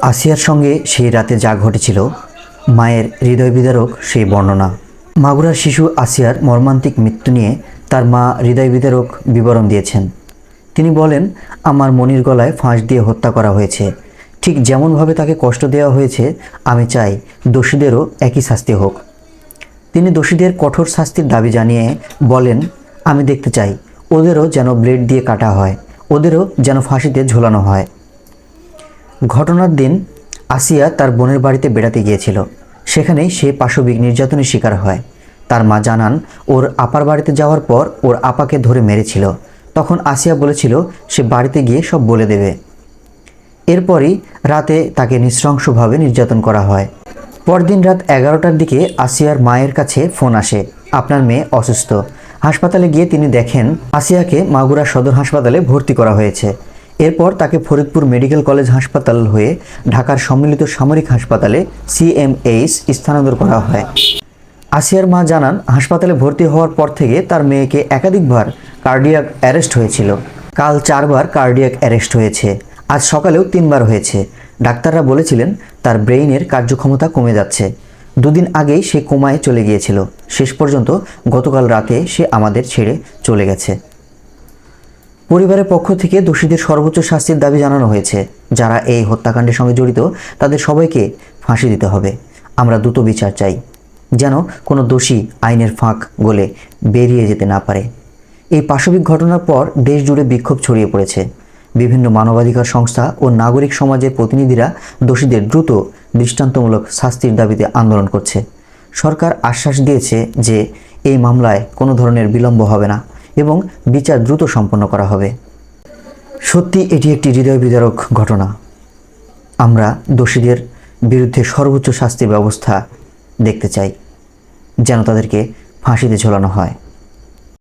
আসিয়ার সঙ্গে সেই রাতে যা ঘটেছিল, মায়ের হৃদয় বিদারক সেই বর্ণনা। মাগুরার শিশু আসিয়ার মর্মান্তিক মৃত্যু নিয়ে তার মা হৃদয় বিদারক বিবরণ দিয়েছেন। তিনি বলেন, আমার মনির গলায় ফাঁস দিয়ে হত্যা করা হয়েছে। ঠিক যেমনভাবে তাকে কষ্ট দেওয়া হয়েছে, আমি চাই দোষীদেরও একই শাস্তি হোক। তিনি দোষীদের কঠোর শাস্তির দাবি জানিয়ে বলেন, আমি দেখতে চাই ওদেরও যেন ব্লেড দিয়ে কাটা হয়, ওদেরও যেন ফাঁসিতে ঝোলানো হয়। ঘটনার দিন আসিয়া তার বোনের বাড়িতে বেড়াতে গিয়েছিল। সেখানেই সে পাশবিক নির্যাতনের শিকার হয়। তার মা জানান, ওর আপার বাড়িতে যাওয়ার পর ওর আপাকে ধরে মেরেছিল। তখন আসিয়া বলেছিল সে বাড়িতে গিয়ে সব বলে দেবে। এরপরই রাতে তাকে নৃশংসভাবে নির্যাতন করা হয়। পরদিন রাত 11টার দিকে আসিয়ার মায়ের কাছে ফোন আসে, আপনার মেয়ে অসুস্থ। হাসপাতালে গিয়ে তিনি দেখেন আসিয়াকে মাগুরা সদর হাসপাতালে ভর্তি করা হয়েছে। এরপর তাকে ফরিদপুর মেডিকেল কলেজ হাসপাতাল হয়ে ঢাকার সম্মিলিত সামরিক হাসপাতালে CMH স্থানান্তর করা হয়। আসিয়ার মা জানান, হাসপাতালে ভর্তি হওয়ার পর থেকে তার মেয়েকে একাধিকবার কার্ডিয়াক অ্যারেস্ট হয়েছিল। কাল 4বার কার্ডিয়াক অ্যারেস্ট হয়েছে, আজ সকালেও 3বার হয়েছে। ডাক্তাররা বলেছিলেন তার ব্রেইনের কার্যক্ষমতা কমে যাচ্ছে। দুদিন আগেই সে কোমায় চলে গিয়েছিল। শেষ পর্যন্ত গতকাল রাতে সে আমাদের ছেড়ে চলে গেছে। পরিবারের পক্ষ থেকে দোষীদের সর্বোচ্চ শাস্তির দাবি জানানো হয়েছে। যারা এই হত্যাকাণ্ডের সঙ্গে জড়িত তাদের সবাইকে ফাঁসি দিতে হবে। আমরা দ্রুত বিচার চাই, যেন কোনো দোষী আইনের ফাঁক গলে বেরিয়ে যেতে না পারে। এই পাশবিক ঘটনার পর দেশ জুড়ে বিক্ষোভ ছড়িয়ে পড়েছে। বিভিন্ন মানবাধিকার সংস্থা ও নাগরিক সমাজের প্রতিনিধিরা দোষীদের দ্রুত দৃষ্টান্তমূলক শাস্তির দাবিতে আন্দোলন করছে। সরকার আশ্বাস দিয়েছে যে এই মামলায় কোনো ধরনের বিলম্ব হবে না এবং বিচার দ্রুত সম্পন্ন করা হবে। সত্যি এটি একটি হৃদয় বিদারক ঘটনা। আমরা দোষীদের বিরুদ্ধে সর্বোচ্চ শাস্তির ব্যবস্থা দেখতে চাই, যেন তাদেরকে ফাঁসিতে ঝোলানো হয়।